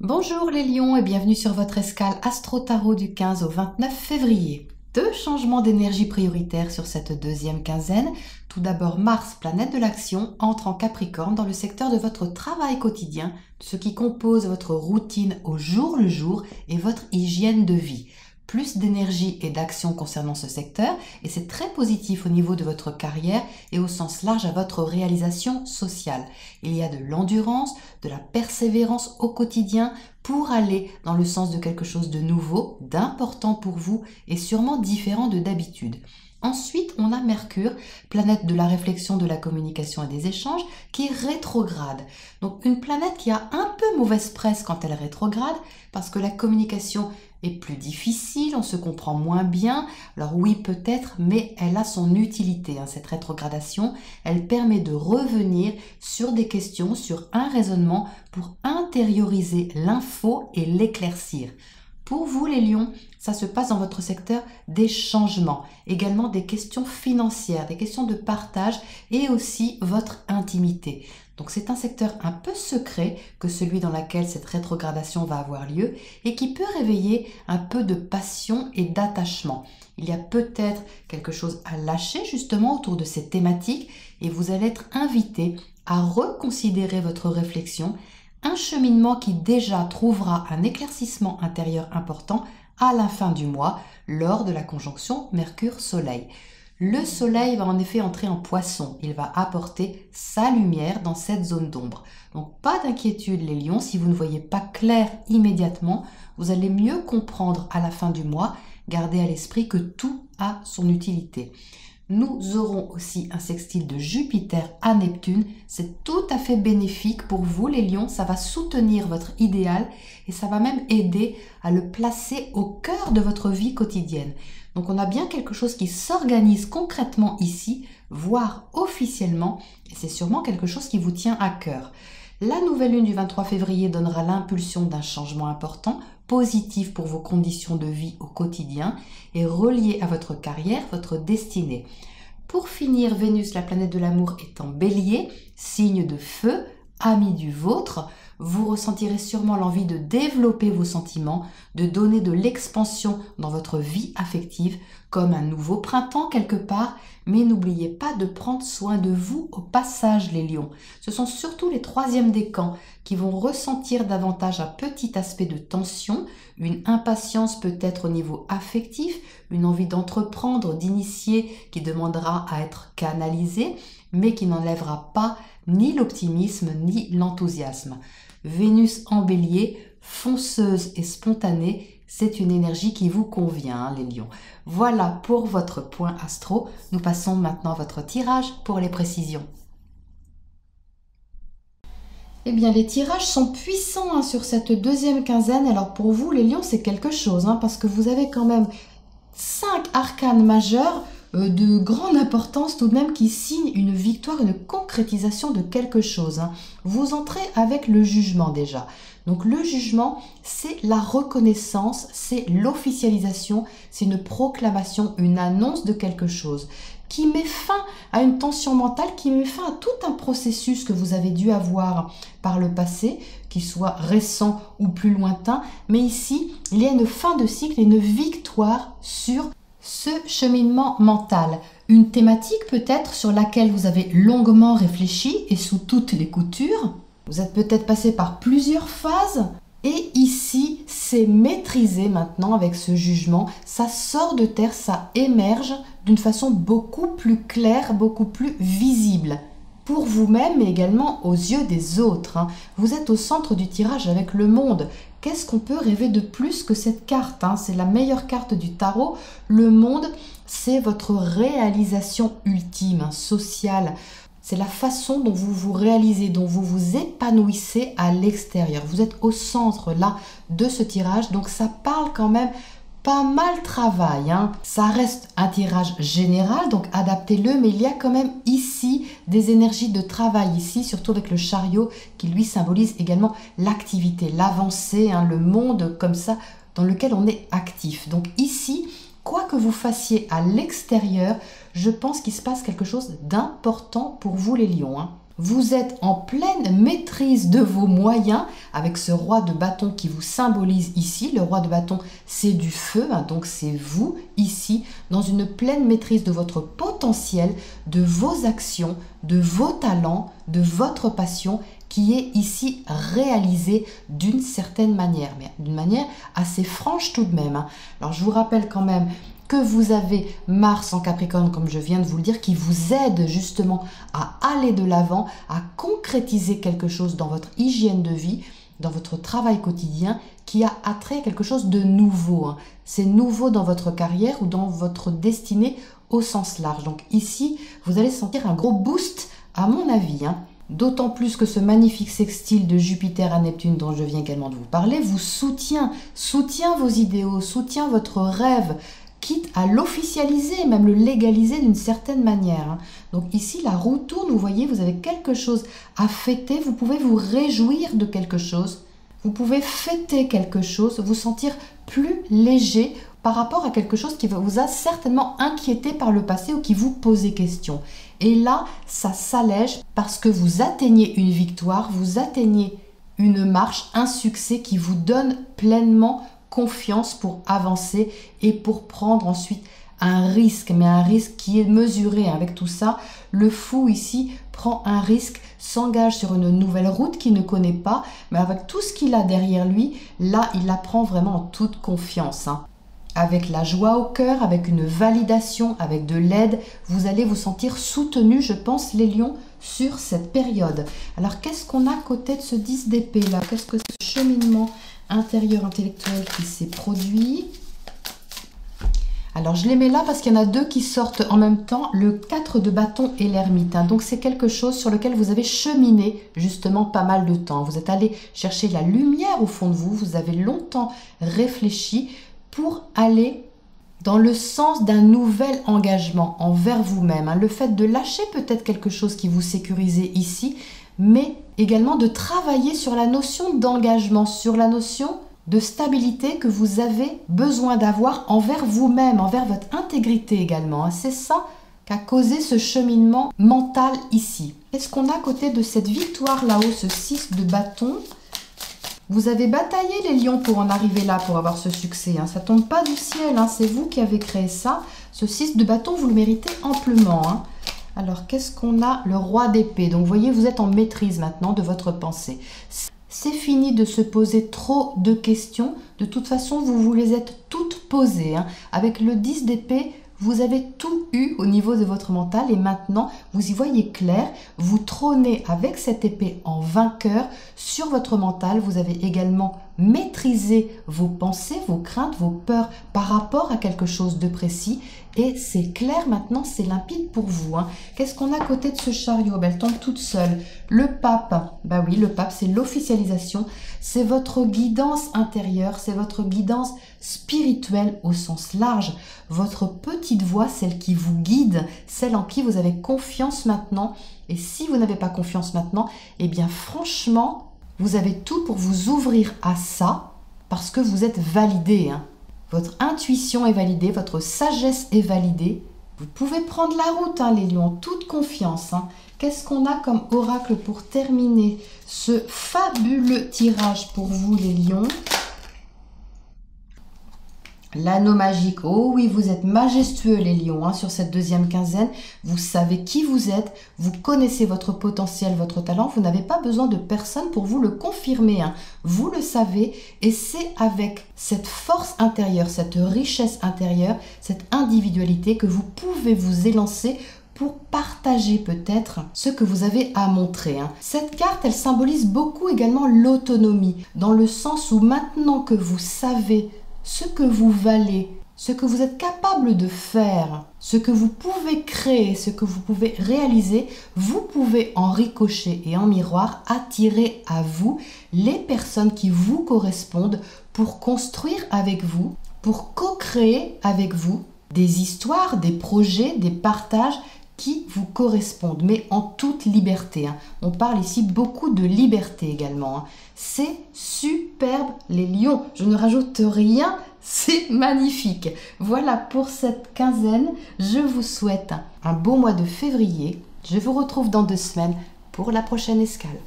Bonjour les lions et bienvenue sur votre escale Astro Tarot du 15 au 29 février. Deux changements d'énergie prioritaires sur cette deuxième quinzaine. Tout d'abord, Mars, planète de l'action, entre en Capricorne dans le secteur de votre travail quotidien, ce qui compose votre routine au jour le jour et votre hygiène de vie. Plus d'énergie et d'action concernant ce secteur et c'est très positif au niveau de votre carrière et au sens large à votre réalisation sociale. Il y a de l'endurance, de la persévérance au quotidien pour aller dans le sens de quelque chose de nouveau, d'important pour vous et sûrement différent de d'habitude. Ensuite, on a Mercure, planète de la réflexion, de la communication et des échanges, qui est rétrograde. Donc une planète qui a un peu mauvaise presse quand elle rétrograde, parce que la communication est plus difficile, on se comprend moins bien. Alors oui, peut-être, mais elle a son utilité, cette rétrogradation. Elle permet de revenir sur des questions, sur un raisonnement pour intérioriser l'info et l'éclaircir. Pour vous les lions, ça se passe dans votre secteur des changements, également des questions financières, des questions de partage et aussi votre intimité. Donc c'est un secteur un peu secret que celui dans lequel cette rétrogradation va avoir lieu et qui peut réveiller un peu de passion et d'attachement. Il y a peut-être quelque chose à lâcher justement autour de ces thématiques et vous allez être invité à reconsidérer votre réflexion, un cheminement qui déjà trouvera un éclaircissement intérieur important à la fin du mois lors de la conjonction Mercure-Soleil. Le Soleil va en effet entrer en Poisson, il va apporter sa lumière dans cette zone d'ombre. Donc pas d'inquiétude les lions, si vous ne voyez pas clair immédiatement, vous allez mieux comprendre à la fin du mois, gardez à l'esprit que tout a son utilité. Nous aurons aussi un sextile de Jupiter à Neptune. C'est tout à fait bénéfique pour vous les lions. Ça va soutenir votre idéal et ça va même aider à le placer au cœur de votre vie quotidienne. Donc on a bien quelque chose qui s'organise concrètement ici, voire officiellement, et c'est sûrement quelque chose qui vous tient à cœur. La nouvelle lune du 23 février donnera l'impulsion d'un changement important, positif pour vos conditions de vie au quotidien et relié à votre carrière, votre destinée. Pour finir, Vénus, la planète de l'amour, est en Bélier, signe de feu, ami du vôtre. Vous ressentirez sûrement l'envie de développer vos sentiments, de donner de l'expansion dans votre vie affective, comme un nouveau printemps quelque part, mais n'oubliez pas de prendre soin de vous au passage les lions. Ce sont surtout les troisièmes décans qui vont ressentir davantage un petit aspect de tension, une impatience peut-être au niveau affectif, une envie d'entreprendre, d'initier qui demandera à être canalisée, mais qui n'enlèvera pas ni l'optimisme ni l'enthousiasme. Vénus en Bélier, fonceuse et spontanée, c'est une énergie qui vous convient, les lions. Voilà pour votre point astro. Nous passons maintenant à votre tirage pour les précisions. Eh bien, les tirages sont puissants sur cette deuxième quinzaine. Alors pour vous, les lions, c'est quelque chose, parce que vous avez quand même 5 arcanes majeurs de grande importance tout de même qui signent une victoire, une concrétisation de quelque chose. Vous entrez avec le jugement déjà. Donc le jugement, c'est la reconnaissance, c'est l'officialisation, c'est une proclamation, une annonce de quelque chose qui met fin à une tension mentale, qui met fin à tout un processus que vous avez dû avoir par le passé, qu'il soit récent ou plus lointain. Mais ici, il y a une fin de cycle et une victoire sur ce cheminement mental. Une thématique peut-être sur laquelle vous avez longuement réfléchi et sous toutes les coutures. Vous êtes peut-être passé par plusieurs phases. Et ici, c'est maîtrisé maintenant avec ce jugement. Ça sort de terre, ça émerge d'une façon beaucoup plus claire, beaucoup plus visible. Pour vous-même, mais également aux yeux des autres. Vous êtes au centre du tirage avec le monde. Qu'est-ce qu'on peut rêver de plus que cette carte? C'est la meilleure carte du tarot. Le monde, c'est votre réalisation ultime, sociale. C'est la façon dont vous vous réalisez, dont vous vous épanouissez à l'extérieur. Vous êtes au centre là de ce tirage, donc ça parle quand même pas mal travail. Ça reste un tirage général, donc adaptez-le, mais il y a quand même ici des énergies de travail ici, surtout avec le chariot qui lui symbolise également l'activité, l'avancée, le monde comme ça dans lequel on est actif. Donc ici, quoi que vous fassiez à l'extérieur, je pense qu'il se passe quelque chose d'important pour vous les lions. Vous êtes en pleine maîtrise de vos moyens avec ce roi de bâton qui vous symbolise ici. Le roi de bâton, c'est du feu, hein, donc c'est vous ici, dans une pleine maîtrise de votre potentiel, de vos actions, de vos talents, de votre passion qui est ici réalisée d'une certaine manière, mais d'une manière assez franche tout de même, hein. Alors je vous rappelle quand même que vous avez Mars en Capricorne, comme je viens de vous le dire, qui vous aide justement à aller de l'avant, à concrétiser quelque chose dans votre hygiène de vie, dans votre travail quotidien, qui a attrait à quelque chose de nouveau, hein. C'est nouveau dans votre carrière ou dans votre destinée au sens large. Donc ici, vous allez sentir un gros boost, à mon avis, hein. D'autant plus que ce magnifique sextile de Jupiter à Neptune dont je viens également de vous parler vous soutient vos idéaux, soutient votre rêve, quitte à l'officialiser, même le légaliser d'une certaine manière, hein. Donc ici, la roue tourne, vous voyez, vous avez quelque chose à fêter, vous pouvez vous réjouir de quelque chose, vous pouvez fêter quelque chose, vous sentir plus léger par rapport à quelque chose qui vous a certainement inquiété par le passé ou qui vous posait question. Et là, ça s'allège parce que vous atteignez une victoire, vous atteignez une marche, un succès qui vous donne pleinement confiance pour avancer et pour prendre ensuite un risque, mais un risque qui est mesuré. Avec tout ça, le fou ici prend un risque, s'engage sur une nouvelle route qu'il ne connaît pas, mais avec tout ce qu'il a derrière lui, là, il la prend vraiment en toute confiance, hein. Avec la joie au cœur, avec une validation, avec de l'aide, vous allez vous sentir soutenu, je pense, les lions, sur cette période. Alors, qu'est-ce qu'on a à côté de ce 10 d'épée là? Qu'est-ce que ce cheminement intérieur intellectuel qui s'est produit? Alors, je les mets là parce qu'il y en a deux qui sortent en même temps, le 4 de bâton et l'ermite, hein. Donc, c'est quelque chose sur lequel vous avez cheminé justement pas mal de temps. Vous êtes allé chercher la lumière au fond de vous, vous avez longtemps réfléchi pour aller dans le sens d'un nouvel engagement envers vous-même, hein. Le fait de lâcher peut-être quelque chose qui vous sécurisait ici, mais également de travailler sur la notion d'engagement, sur la notion de stabilité que vous avez besoin d'avoir envers vous-même, envers votre intégrité également, hein. C'est ça qu'a causé ce cheminement mental ici. Qu'est-ce qu'on a à côté de cette victoire là-haut, ce 6 de bâton? Vous avez bataillé les lions pour en arriver là, pour avoir ce succès, hein. Ça ne tombe pas du ciel, hein. C'est vous qui avez créé ça. Ce 6 de bâton, vous le méritez amplement, hein. Alors, qu'est-ce qu'on a? Le roi d'épée. Donc, vous voyez, vous êtes en maîtrise maintenant de votre pensée. C'est fini de se poser trop de questions. De toute façon, vous vous les êtes toutes posées, hein. Avec le 10 d'épée, vous avez tout eu au niveau de votre mental et maintenant, vous y voyez clair. Vous trônez avec cette épée en vainqueur sur votre mental. Vous avez également maîtrisé vos pensées, vos craintes, vos peurs par rapport à quelque chose de précis. Et c'est clair maintenant, c'est limpide pour vous, hein. Qu'est-ce qu'on a à côté de ce chariot? Ben, elle tombe toute seule. Le pape, bah oui, le pape, c'est l'officialisation. C'est votre guidance intérieure, c'est votre guidance spirituelle au sens large. Votre petite voix, celle qui vous guide, celle en qui vous avez confiance maintenant. Et si vous n'avez pas confiance maintenant, eh bien franchement, vous avez tout pour vous ouvrir à ça parce que vous êtes validé, hein. Votre intuition est validée, votre sagesse est validée. Vous pouvez prendre la route, hein, les lions, en toute confiance, hein. Qu'est-ce qu'on a comme oracle pour terminer ce fabuleux tirage pour vous, les lions? L'anneau magique. Oh oui, vous êtes majestueux, les lions, hein, sur cette deuxième quinzaine. Vous savez qui vous êtes, vous connaissez votre potentiel, votre talent. Vous n'avez pas besoin de personne pour vous le confirmer, hein. Vous le savez et c'est avec cette force intérieure, cette richesse intérieure, cette individualité que vous pouvez vous élancer pour partager peut-être ce que vous avez à montrer, hein. Cette carte, elle symbolise beaucoup également l'autonomie, dans le sens où maintenant que vous savez ce que vous valez, ce que vous êtes capable de faire, ce que vous pouvez créer, ce que vous pouvez réaliser, vous pouvez en ricochet et en miroir attirer à vous les personnes qui vous correspondent pour construire avec vous, pour co-créer avec vous des histoires, des projets, des partages qui vous correspondent, mais en toute liberté, hein. On parle ici beaucoup de liberté également, hein. C'est superbe, les lions. Je ne rajoute rien, c'est magnifique. Voilà pour cette quinzaine. Je vous souhaite un beau mois de février. Je vous retrouve dans 2 semaines. pour la prochaine escale.